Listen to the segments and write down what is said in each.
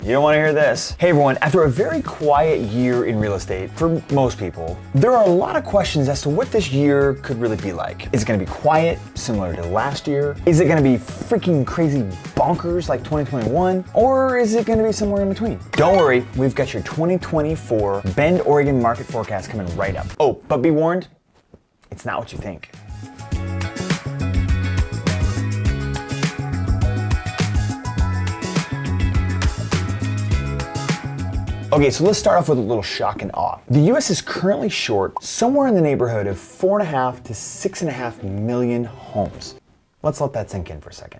You don't want to hear this. Hey everyone, after a very quiet year in real estate, for most people, there are a lot of questions as to what this year could really be like. Is it going to be quiet, similar to last year? Is it going to be freaking crazy bonkers like 2021? Or is it going to be somewhere in between? Don't worry, we've got your 2024 Bend, Oregon market forecast coming right up. Oh, but be warned, it's not what you think. Okay, so let's start off with a little shock and awe. The US is currently short somewhere in the neighborhood of 4.5 to 6.5 million homes. Let's let that sink in for a second.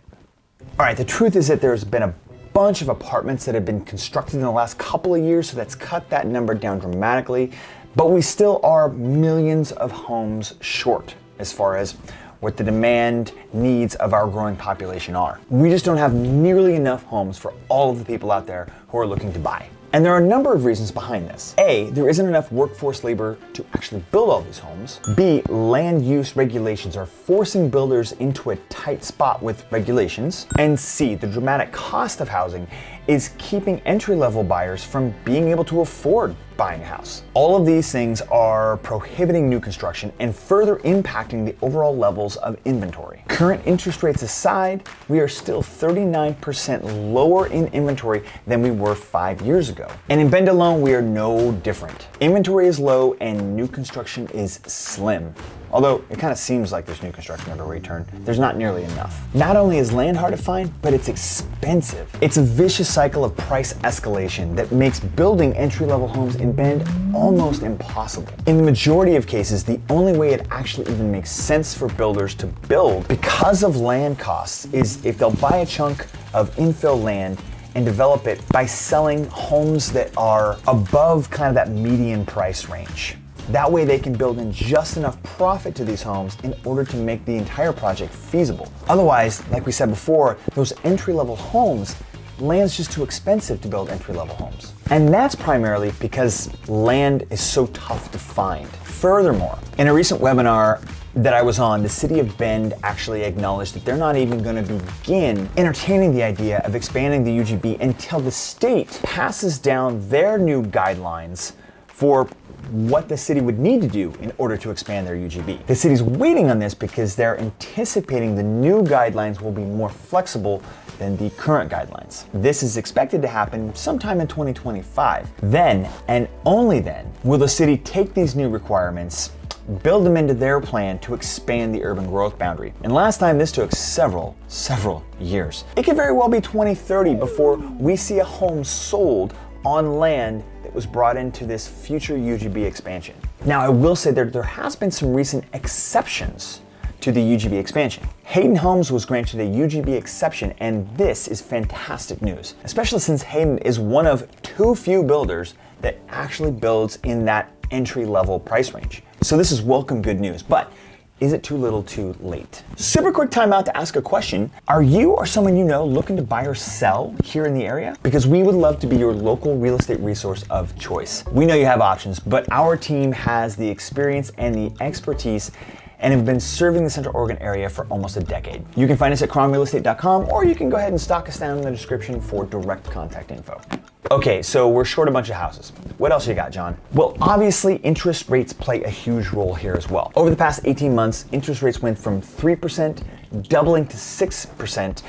All right, the truth is that there's been a bunch of apartments that have been constructed in the last couple of years, so that's cut that number down dramatically, but we still are millions of homes short as far as what the demand needs of our growing population are. We just don't have nearly enough homes for all of the people out there who are looking to buy. And there are a number of reasons behind this. A, there isn't enough workforce labor to actually build all these homes. B, land use regulations are forcing builders into a tight spot with regulations. And C, the dramatic cost of housing is keeping entry-level buyers from being able to afford buying a house. All of these things are prohibiting new construction and further impacting the overall levels of inventory. Current interest rates aside, we are still 39% lower in inventory than we were 5 years ago. And in Bend alone, we are no different. Inventory is low and new construction is slim. Although it kind of seems like there's new construction everywhere you turn, there's not nearly enough. Not only is land hard to find, but it's expensive. It's a vicious cycle of price escalation that makes building entry-level homes in Bend almost impossible. In the majority of cases, the only way it actually even makes sense for builders to build because of land costs is if they'll buy a chunk of infill land and develop it by selling homes that are above kind of that median price range. That way they can build in just enough profit to these homes in order to make the entire project feasible. Otherwise, like we said before, those entry-level homes, land's just too expensive to build entry-level homes. And that's primarily because land is so tough to find. Furthermore, in a recent webinar that I was on, the city of Bend actually acknowledged that they're not even going to begin entertaining the idea of expanding the UGB until the state passes down their new guidelines for what the city would need to do in order to expand their UGB. The city's waiting on this because they're anticipating the new guidelines will be more flexible than the current guidelines. This is expected to happen sometime in 2025. Then, and only then, will the city take these new requirements, build them into their plan to expand the urban growth boundary. And last time this took several years. It could very well be 2030 before we see a home sold on land that was brought into this future UGB expansion. Now, I will say there has been some recent exceptions to the UGB expansion. Hayden Homes was granted a UGB exception, and this is fantastic news, especially since Hayden is one of too few builders that actually builds in that entry-level price range. So this is welcome good news, but is it too little too late? Super quick timeout to ask a question. Are you or someone you know looking to buy or sell here in the area? Because we would love to be your local real estate resource of choice. We know you have options, but our team has the experience and the expertise and have been serving the Central Oregon area for almost a decade. You can find us at KrommRealEstate.com, or you can go ahead and stalk us down in the description for direct contact info. Okay, so we're short a bunch of houses. What else you got, John? Well, obviously interest rates play a huge role here as well. Over the past 18 months, interest rates went from 3% doubling to 6%.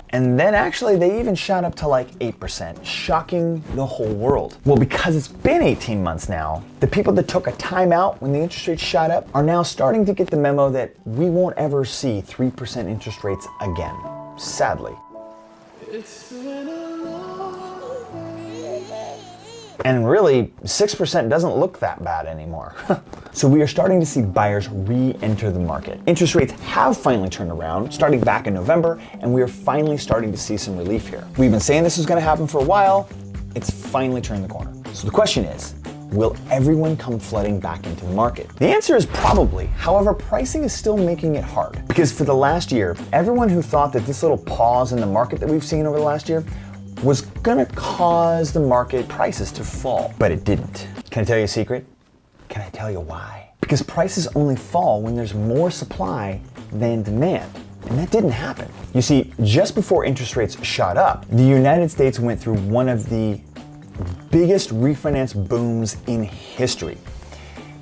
And then actually they even shot up to like 8%, shocking the whole world. Well, because it's been 18 months now, the people that took a time out when the interest rates shot up are now starting to get the memo that we won't ever see 3% interest rates again, sadly. It's been a And really, 6% doesn't look that bad anymore. So we are starting to see buyers re-enter the market. Interest rates have finally turned around, starting back in November, and we are finally starting to see some relief here. We've been saying this was gonna happen for a while. It's finally turned the corner. So the question is, will everyone come flooding back into the market? The answer is probably. However, pricing is still making it hard. Because for the last year, everyone who thought that this little pause in the market that we've seen over the last year was gonna cause the market prices to fall, but it didn't. Can I tell you a secret? Can I tell you why? Because prices only fall when there's more supply than demand. And that didn't happen. You see, just before interest rates shot up, the United States went through one of the biggest refinance booms in history.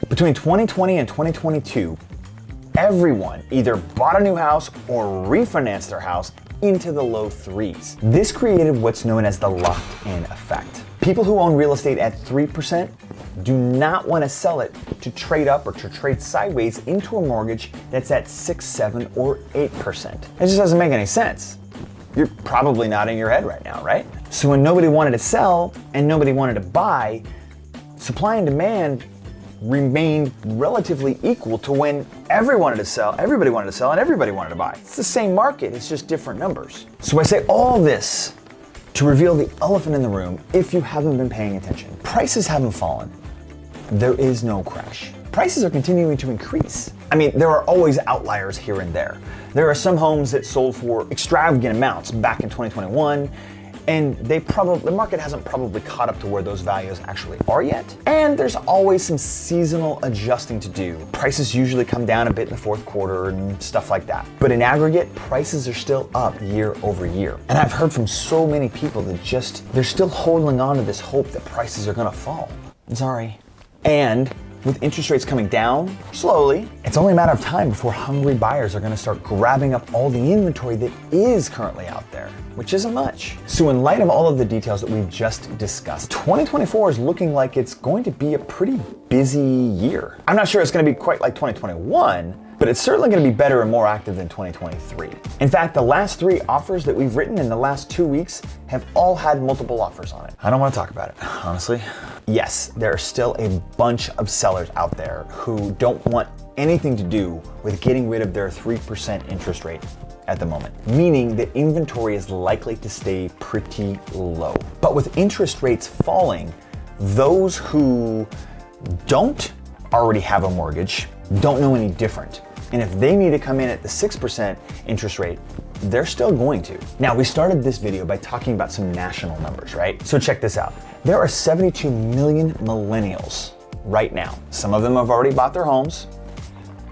Between 2020 and 2022, everyone either bought a new house or refinanced their house into the low threes. This created what's known as the locked-in effect. People who own real estate at 3% do not want to sell it to trade up or to trade sideways into a mortgage that's at 6, 7, or 8%. It just doesn't make any sense. You're probably nodding your head right now, right? So when nobody wanted to sell and nobody wanted to buy, supply and demand remained relatively equal to when everybody wanted to sell, and everybody wanted to buy. It's the same market, it's just different numbers. So I say all this to reveal the elephant in the room if you haven't been paying attention. Prices haven't fallen. There is no crash. Prices are continuing to increase. I mean, there are always outliers here and there. There are some homes that sold for extravagant amounts back in 2021, and the market hasn't probably caught up to where those values actually are yet. And there's always some seasonal adjusting to do. Prices usually come down a bit in the fourth quarter and stuff like that. But in aggregate, prices are still up year over year. And I've heard from so many people that they're still holding on to this hope that prices are gonna fall. I'm sorry. And with interest rates coming down slowly, it's only a matter of time before hungry buyers are gonna start grabbing up all the inventory that is currently out there, which isn't much. So in light of all of the details that we've just discussed, 2024 is looking like it's going to be a pretty busy year. I'm not sure it's gonna be quite like 2021, but it's certainly gonna be better and more active than 2023. In fact, the last 3 offers that we've written in the last 2 weeks have all had multiple offers on it. I don't wanna talk about it, honestly. Yes, there are still a bunch of sellers out there who don't want anything to do with getting rid of their 3% interest rate at the moment, meaning that inventory is likely to stay pretty low. But with interest rates falling, those who don't already have a mortgage don't know any different. And if they need to come in at the 6% interest rate, they're still going to. Now, we started this video by talking about some national numbers, right? So check this out. There are 72 million millennials right now. Some of them have already bought their homes,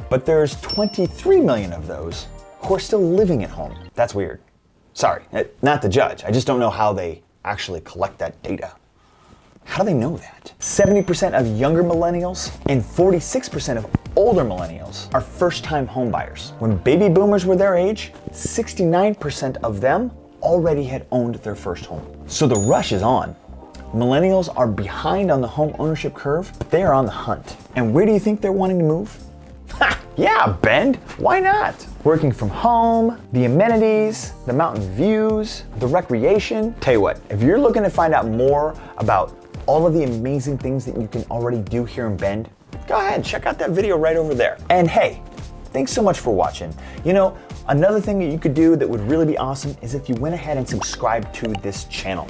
but there's 23 million of those who are still living at home. That's weird. Sorry, not the judge. I just don't know how they actually collect that data. How do they know that? 70% of younger millennials and 46% of older millennials are first-time home buyers. When baby boomers were their age, 69% of them already had owned their first home. So the rush is on. Millennials are behind on the home ownership curve, but they are on the hunt. And where do you think they're wanting to move? Ha! Yeah, Bend. Why not? Working from home, the amenities, the mountain views, the recreation. Tell you what, if you're looking to find out more about all of the amazing things that you can already do here in Bend, go ahead, check out that video right over there. And hey, thanks so much for watching. You know, another thing that you could do that would really be awesome is if you went ahead and subscribed to this channel.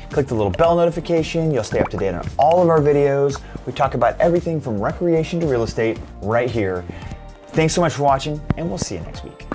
Click the little bell notification, you'll stay up to date on all of our videos. We talk about everything from recreation to real estate right here. Thanks so much for watching, and we'll see you next week.